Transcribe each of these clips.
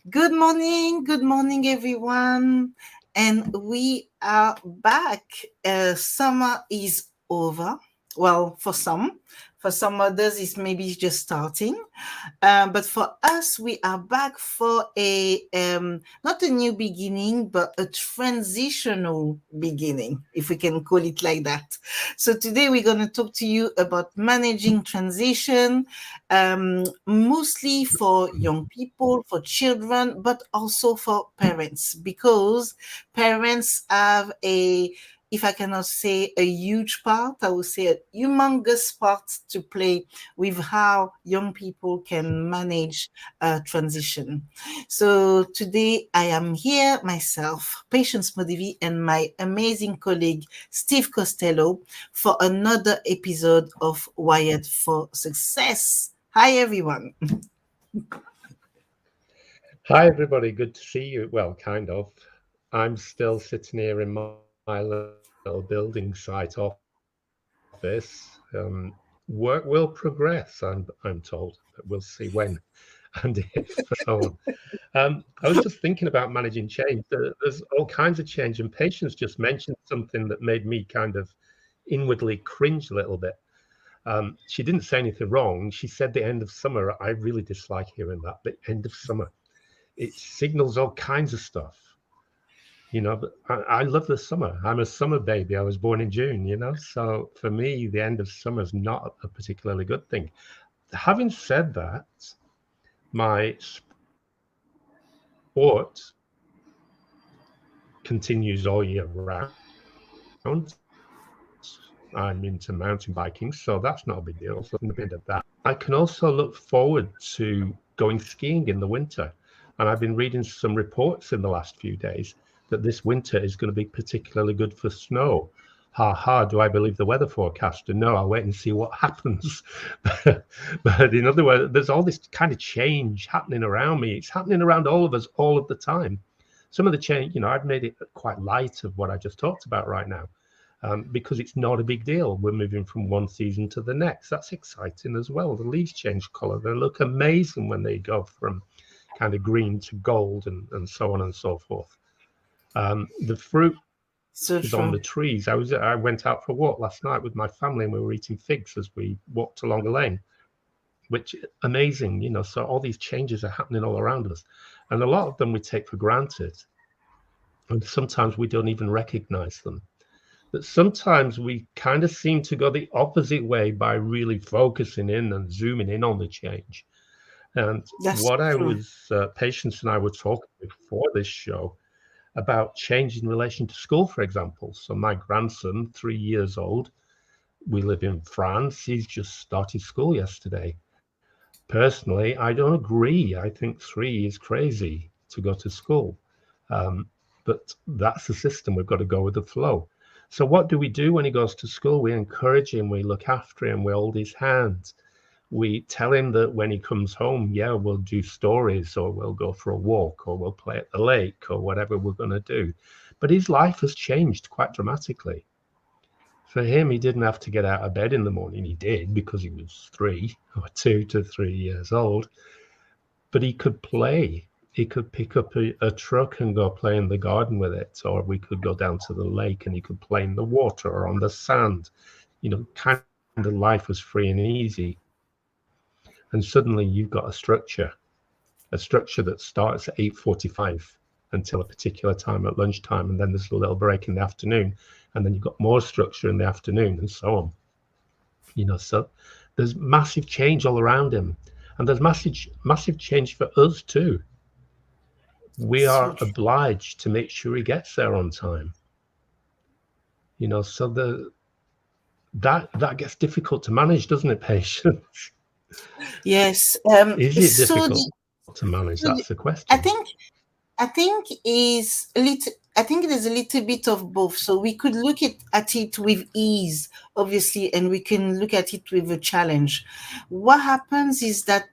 Good morning, everyone. And we are back. Summer is over. Well, for some others, it's maybe just starting. But for us, we are back for a not a new beginning, but a transitional beginning, if we can call it like that. So today we're going to talk to you about managing transition, mostly for young people, for children, but also for parents, because parents have a, if I cannot say a huge part, I would say a humongous part to play with how young people can manage transition. So today I am here myself, Patience Modivi, and my amazing colleague Steve Costello for another episode of Wired for Success. Hi, everyone. Hi, everybody. Good to see you. Well, kind of. I'm still sitting here in my little building site office. Work will progress, I'm told, but we'll see when and if and so on. I was just thinking about managing change. There's all kinds of change, and Patience just mentioned something that made me kind of inwardly cringe a little bit. She didn't say anything wrong. She said the end of summer. I really dislike hearing that, the end of summer. It signals all kinds of stuff, but I love the summer. I'm a summer baby. I was born in June. So for me, the end of summer is not a particularly good thing. Having said that, my sport continues all year round. I'm into mountain biking, so that's not a big deal. So there's nothing a bit of that. I can also look forward to going skiing in the winter. And I've been reading some reports in the last few days that this winter is going to be particularly good for snow. Ha ha, do I believe the weather forecaster? No, I'll wait and see what happens. But in other words, there's all this kind of change happening around me. It's happening around all of us all of the time. Some of the change, I've made it quite light of what I just talked about right now, because it's not a big deal. We're moving from one season to the next. That's exciting as well. The leaves change color. They look amazing when they go from kind of green to gold and so on and so forth. The fruit So is on true. the trees. I went out for a walk last night with my family and we were eating figs as we walked along the lane, which amazing. So all these changes are happening all around us. And a lot of them we take for granted. And sometimes we don't even recognize them. But sometimes we kind of seem to go the opposite way by really focusing in and zooming in on the change. And That's what I true. was, Patience and I were talking before this show about change in relation to school, for example. So my grandson, 3 years old, we live in France. He's just started school yesterday. Personally, I don't agree. I think three is crazy to go to school. Um, but that's the system. We've got to go with the flow. So what do we do when he goes to school? We encourage him, we look after him, we hold his hand. We tell him that when he comes home, yeah, we'll do stories or we'll go for a walk or we'll play at the lake or whatever we're going to do. But his life has changed quite dramatically. For him, he didn't have to get out of bed in the morning. He did because he was 2 to 3 years old, but he could play. He could pick up a truck and go play in the garden with it, or we could go down to the lake and he could play in the water or on the sand. Kind of life was free and easy. And suddenly you've got a structure that starts at 8:45 until a particular time at lunchtime, and then there's a little break in the afternoon, and then you've got more structure in the afternoon, and so on. So there's massive change all around him, and there's massive change for us too. We So are true. obliged to make sure he gets there on time. So that gets difficult to manage, doesn't it, Patience? Yes. Is it difficult to manage? That's the So the- question. I think I think is a little. I think it is a little bit of both. So we could look at it with ease, obviously, and we can look at it with a challenge. What happens is that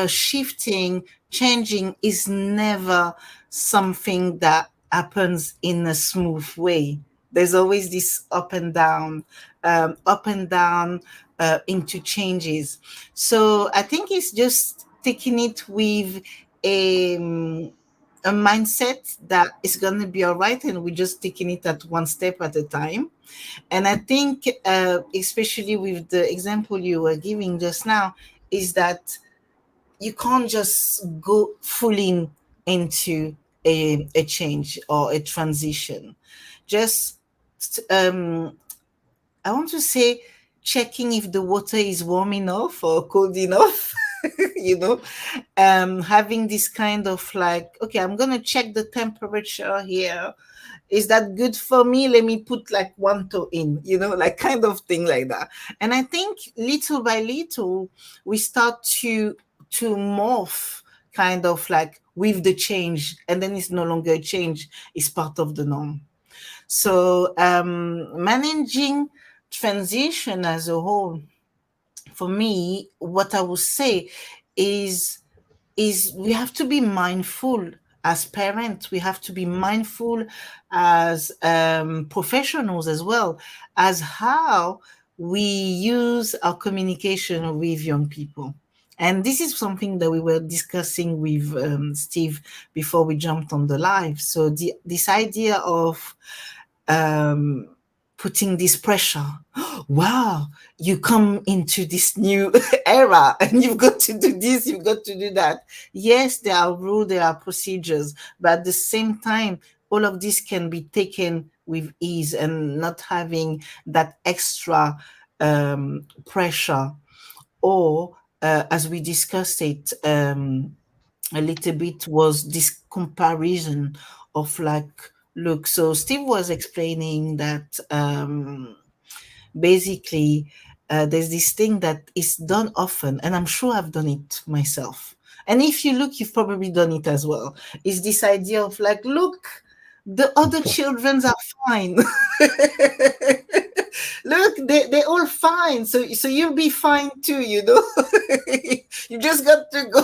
shifting, changing is never something that happens in a smooth way. There's always this up and down into changes. So I think it's just taking it with a a mindset that is going to be all right, and we're just taking it at one step at a time. And I think, especially with the example you were giving just now, is that you can't just go full in into a change or a transition. Just, um, I want to say, checking if the water is warm enough or cold enough. you know Having this kind of like, okay, I'm gonna check the temperature here. Is that good for me? Let me put like one toe in, like kind of thing like that. And I think little by little we start to morph, kind of like with the change, and then it's no longer a change, it's part of the norm. So managing transition as a whole, for me, what I would say is we have to be mindful as parents. We have to be mindful as professionals as well, as how we use our communication with young people. And this is something that we were discussing with Steve before we jumped on the live. So this idea of um, putting this pressure. Wow, you come into this new era and you've got to do this, you've got to do that. Yes, there are rules, there are procedures, but at the same time, all of this can be taken with ease and not having that extra pressure. Or, as we discussed it a little bit, was this comparison of like, look, so Steve was explaining that basically there's this thing that is done often, and I'm sure I've done it myself. And if you look, you've probably done it as well. Is this idea of like, look, the other children are fine. Look, they're all fine. So you'll be fine too, You just got to go.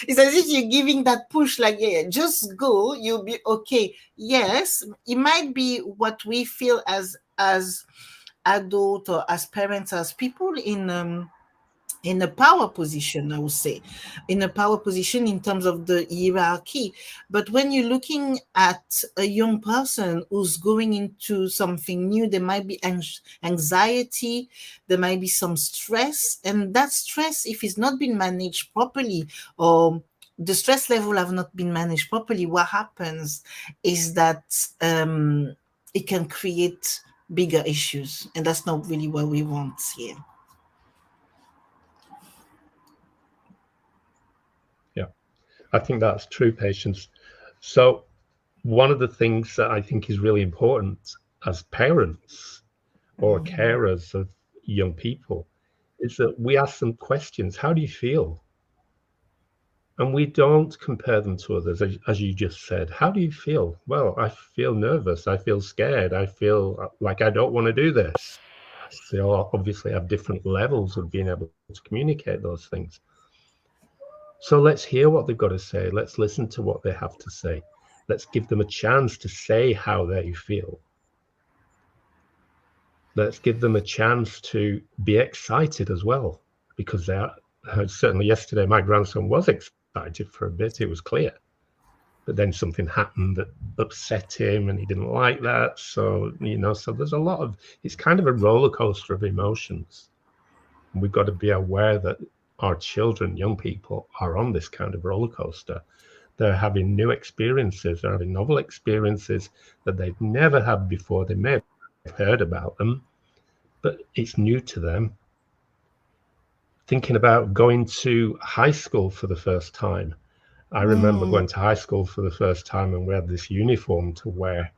It's as if you're giving that push, like, yeah, just go, you'll be okay. Yes, it might be what we feel as adult or as parents, as people in a power position, I would say, in a power position in terms of the hierarchy. But when you're looking at a young person who's going into something new, there might be anxiety, there might be some stress. And that stress, if it's not been managed properly, or the stress level have not been managed properly, what happens is that it can create bigger issues. And that's not really what we want here. Yeah, I think that's true, Patience. So one of the things that I think is really important as parents or Mhm. carers of young people is that we ask them questions. How do you feel? And we don't compare them to others, as you just said. How do you feel? Well, I feel nervous. I feel scared. I feel like I don't want to do this. They all obviously have different levels of being able to communicate those things. So let's hear what they've got to say. Let's listen to what they have to say. Let's give them a chance to say how they feel. Let's give them a chance to be excited as well, because they are. Certainly yesterday, my grandson was excited for a bit. It was clear. But then something happened that upset him and he didn't like that. So there's a lot of, it's kind of a roller coaster of emotions. And we've got to be aware that our children, young people, are on this kind of roller coaster. They're having new experiences, they're having novel experiences that they've never had before. They may have heard about them, but it's new to them. Thinking about going to high school for the first time. I remember Mm, going to high school for the first time and we had this uniform to wear.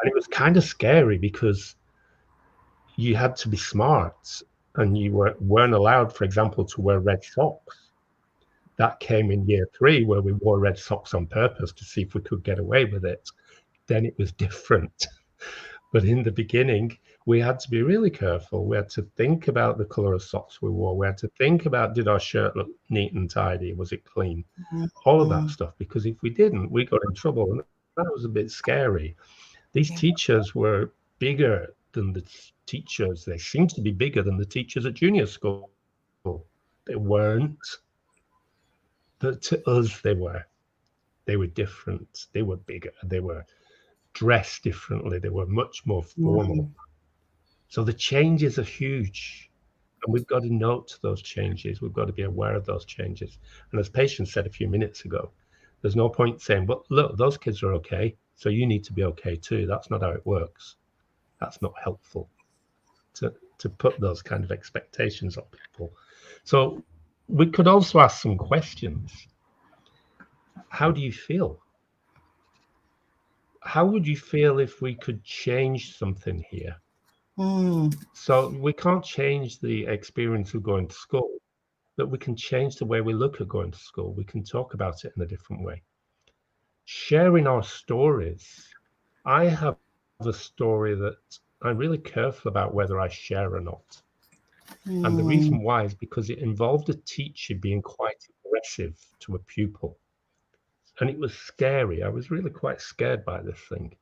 And it was kind of scary because you had to be smart and you weren't allowed, for example, to wear red socks. That came in year 3 where we wore red socks on purpose to see if we could get away with it. Then it was different. But in the beginning, we had to be really careful. We had to think about the color of socks we wore. We had to think about, did our shirt look neat and tidy? Was it clean? All of that mm, stuff. Because if we didn't, we got in trouble. And that was a bit scary. These yeah. teachers were bigger than the teachers. They seemed to be bigger than the teachers at junior school. They weren't, but to us, they were. They They were different. They were bigger. They were dressed differently. They were much more formal. Mm, So the changes are huge. And we've got to note those changes. We've got to be aware of those changes. And as Patience said a few minutes ago, there's no point saying, well, look, those kids are okay, so you need to be okay too. That's not how it works. That's not helpful to put those kind of expectations on people. So we could also ask some questions. How do you feel? How would you feel if we could change something here? mm, So we can't change the experience of going to school, but we can change the way we look at going to school. We can talk about it in a different way. Sharing our stories. I have a story that I'm really careful about whether I share or not. And the reason mm. why is because it involved a teacher being quite aggressive to a pupil. And it was scary. I was really quite scared by this thing.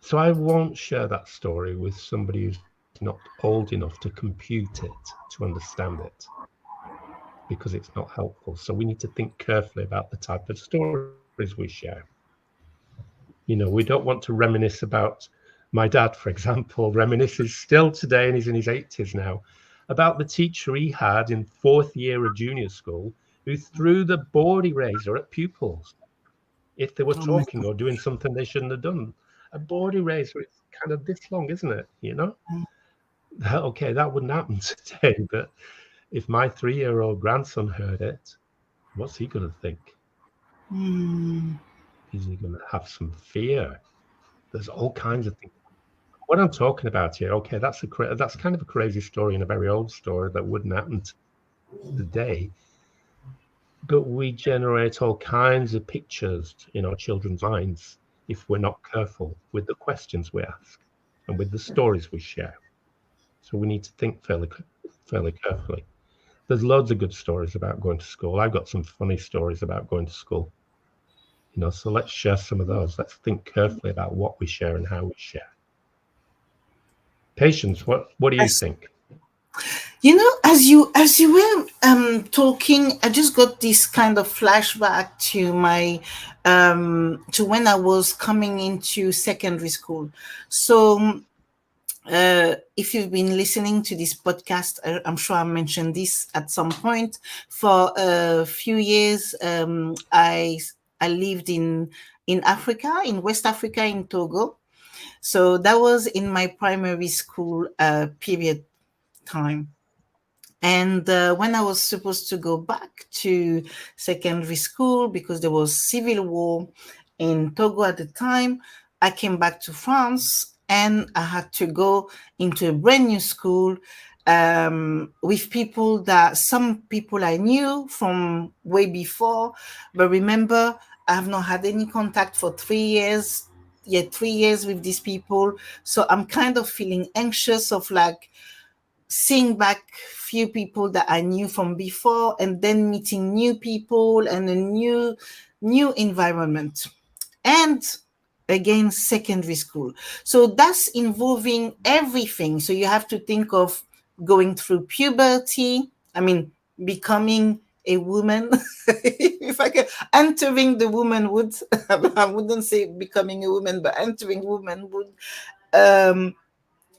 So I won't share that story with somebody who's not old enough to compute it, to understand it, because it's not helpful. So we need to think carefully about the type of stories we share. We don't want to reminisce about my dad, for example, reminisces still today, and he's in his 80s now, about the teacher he had in fourth year of junior school who threw the board eraser at pupils if they were Oh my talking or doing something they shouldn't have done. A board eraser is kind of this long, isn't it? God. Okay, that wouldn't happen today, but if my 3-year-old grandson heard it, what's he going to think? Mm, Is he going to have some fear? There's all kinds of things. What I'm talking about here, okay, that's kind of a crazy story and a very old story that wouldn't happen today. But we generate all kinds of pictures in our children's minds if we're not careful with the questions we ask and with the stories we share. So we need to think fairly carefully. There's loads of good stories about going to school. I've got some funny stories about going to school. So let's share some of those. Let's think carefully about what we share and how we share. Patience, what do you yes. think? As you were talking, I just got this kind of flashback to my to when I was coming into secondary school. So if you've been listening to this podcast, I'm sure I mentioned this at some point. For a few years, I lived in Africa, in West Africa, in Togo. So that was in my primary school period time. And when I was supposed to go back to secondary school because there was civil war in Togo at the time, I came back to France and I had to go into a brand new school with people that some people I knew from way before. But remember, I have not had any contact for 3 years, yet 3 years with these people. So I'm kind of feeling anxious of like, seeing back few people that I knew from before and then meeting new people and a new environment. And again, secondary school. So that's involving everything. So you have to think of going through puberty, I mean, becoming a woman. If I can, entering the womanhood. I wouldn't say becoming a woman, but entering womanhood. Um,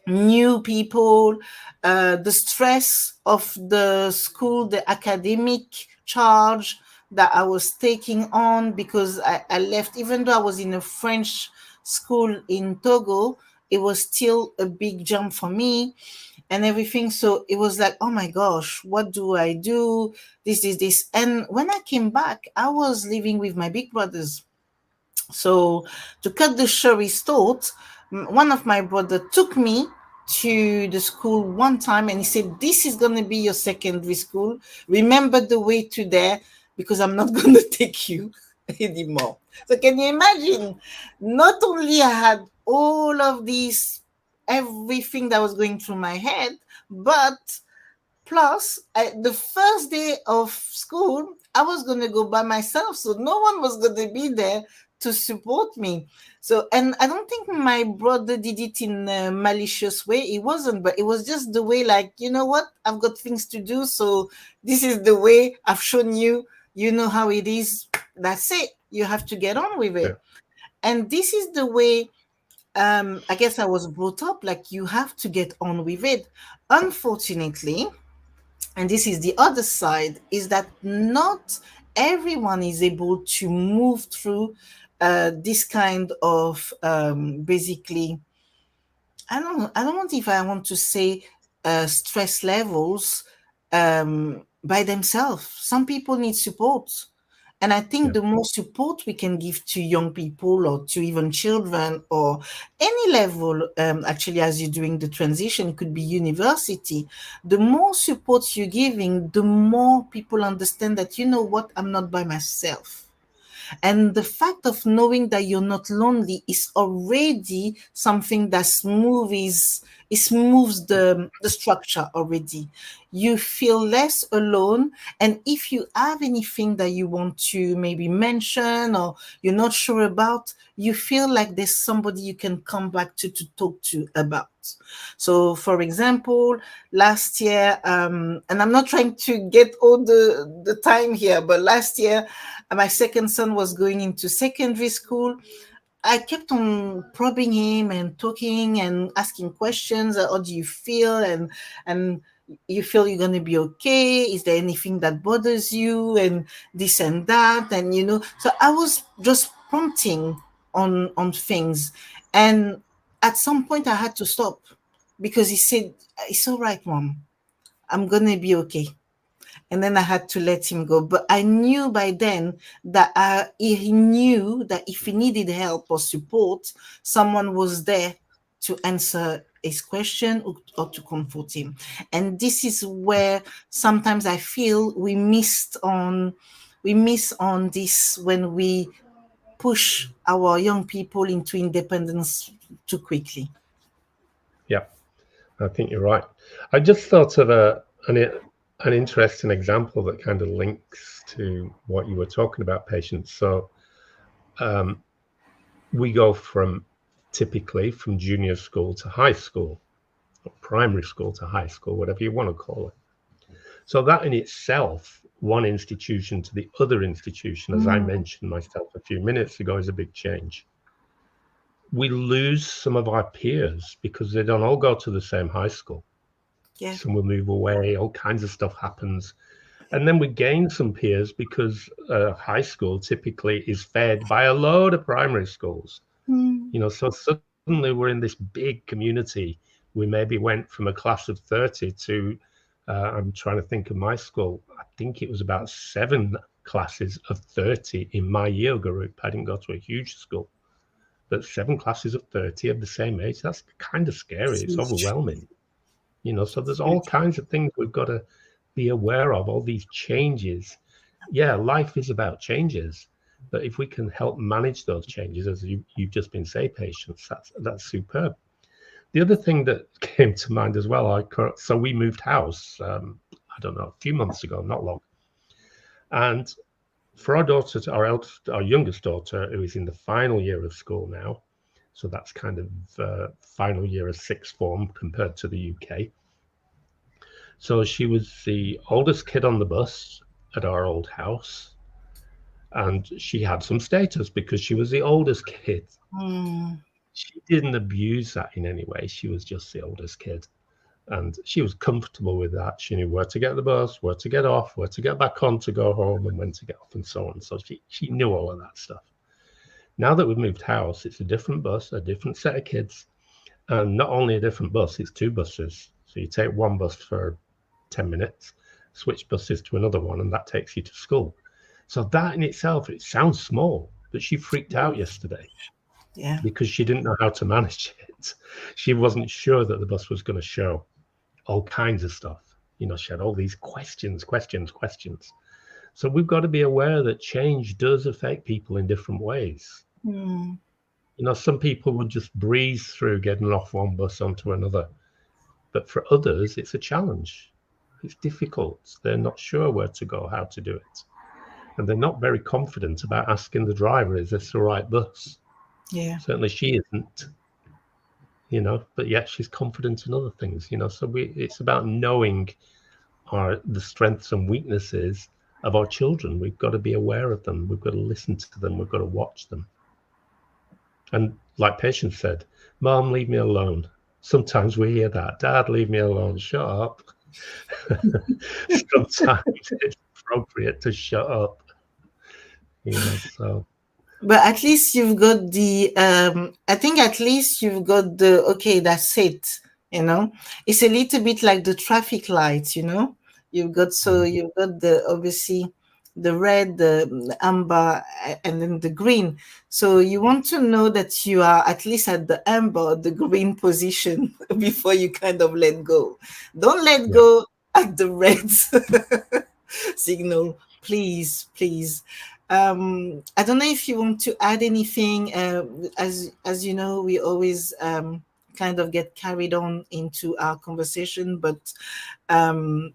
New people, the stress of the school, the academic charge that I was taking on because I left, even though I was in a French school in Togo, it was still a big jump for me and everything. So it was like, oh my gosh, what do I do? This. And when I came back, I was living with my big brothers. So, to cut the story short, one of my brother took me to the school one time and he said, "This is going to be your secondary school. Remember the way to there because I'm not going to take you anymore." So, can you imagine? Not only I had all of these, everything that was going through my head, but plus, the first day of school, I was going to go by myself. So no one was going to be there to support me. So, and I don't think my brother did it in a malicious way. It wasn't, but it was just the way, like, you know what? I've got things to do. So this is the way I've shown you. You know how it is. That's it. You have to get on with Yeah. it. And this is the way, I guess I was brought up, like you have to get on with it. Unfortunately, and this is the other side, is that not everyone is able to move through this kind of basically, I don't want, if I want to say stress levels by themselves. Some people need support. And I think Yeah. the more support we can give to young people or to even children or any level, actually, as you're doing the transition, it could be university, the more support you're giving, the more people understand that, you know what, I'm not by myself. And the fact of knowing that you're not lonely is already something that smooths, it smooths the structure already. You feel less alone. And if you have anything that you want to maybe mention or you're not sure about, you feel like there's somebody you can come back to talk to about. So, for example, last year, and I'm not trying to get all the time here, but last year, my second son was going into secondary school. I kept on probing him and talking and asking questions. How do you feel? And you feel you're gonna be okay? Is there anything that bothers you? And this and that. And so I was just prompting on things. And at some point I had to stop because he said, "It's all right, mom. I'm gonna be okay." And then I had to let him go. But I knew by then that he knew that if he needed help or support, someone was there to answer his question or to comfort him. And this is where sometimes I feel we miss on this when we push our young people into independence too quickly. Yeah. I think you're right. I just thought of an interesting example that kind of links to what you were talking about, patients. So um, we go from typically from junior school to high school, or primary school to high school, whatever you want to call it. So that in itself, one institution to the other institution, as I Mm, mentioned myself a few minutes ago, is a big change. We lose some of our peers because they don't all go to the same high school. yeah. Some will move away, all kinds of stuff happens. And then we gain some peers because high school typically is fed by a load of primary schools. Mm, So suddenly we're in this big community. We maybe went from a class of 30 to, I'm trying to think of my school, I think it was about 7 classes of 30 in my year group. I didn't go to a huge school, but 7 classes of 30 of the same age, that's kind of scary. it's It's huge. overwhelming. So It's there's all huge. kinds of things we've got to be aware of, all these changes. Yeah, life is about changes, but if we can help manage those changes, as you've just been saying, patients, that's superb. The other thing that came to mind as well, so we moved house, I don't know, a few months ago, not long, and for our daughter, our youngest daughter, who is in the final year of school now, so that's kind of final year of sixth form compared to the UK. So she was the oldest kid on the bus at our old house, and she had some status because she was the oldest kid. Mm, She didn't abuse that in any way. She was just the oldest kid, and she was comfortable with that. She knew where to get the bus, where to get off, where to get back on to go home, and when to get off, and so on. So she knew all of that stuff. Now that we've moved house, it's a different bus, a different set of kids, and not only a different bus, it's two buses. So you take one bus for 10 minutes, switch buses to another one, and that takes you to school. So that in itself, it sounds small, but she freaked out yesterday yeah. because she didn't know how to manage it. She wasn't sure that the bus was going to show all kinds of stuff. She had all these questions, questions, questions. So we've got to be aware that change does affect people in different ways. Mm, Some people would just breeze through getting off one bus onto another. But for others, it's a challenge. It's difficult. They're not sure where to go, how to do it. And they're not very confident about asking the driver, is this the right bus? yeah. Certainly she isn't, but yet she's confident in other things. So it's about knowing the strengths and weaknesses of our children. We've got to be aware of them. We've got to listen to them. We've got to watch them. And like Patience said, Mom, leave me alone. Sometimes we hear that. Dad, leave me alone. Shut up. Sometimes it's appropriate to shut up. So But at least you've got the I think at least you've got the okay, that's it, you know. It's a little bit like the traffic lights, you know. You've got the obviously the red, the amber, and then the green. So you want to know that you are at least at the amber, the green position before you kind of let go. Don't let yeah. go at the red signal, please, please. I don't know if you want to add anything. As you know, we always kind of get carried on into our conversation, but um,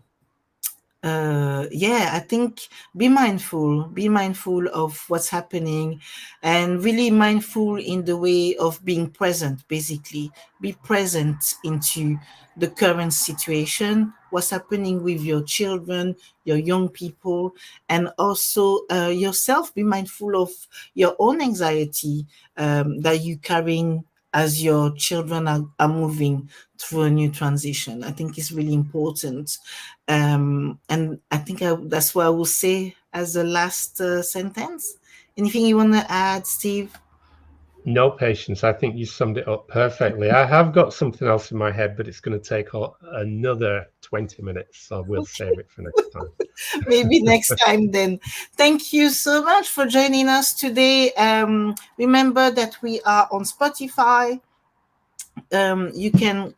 yeah, I think be mindful of what's happening, and really mindful in the way of being present. Basically, be present into the current situation, what's happening with your children, your young people, and also yourself. Be mindful of your own anxiety that you carrying as your children are moving through a new transition. I think it's really important. And I think that's what I will say as the last sentence. Anything you want to add, Steve? No, Patience. I think you summed it up perfectly. I have got something else in my head, but it's going to take another 20 minutes, so we'll save it for next time. Maybe next time then. Thank you so much for joining us today. Remember that we are on Spotify. You can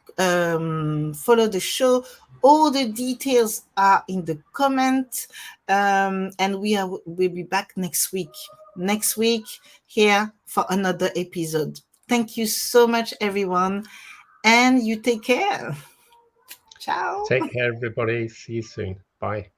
follow the show. All the details are in the comment. And we'll be back next week. Next week here for another episode. Thank you so much, everyone. And you take care. Ciao. Take care, everybody. See you soon. Bye.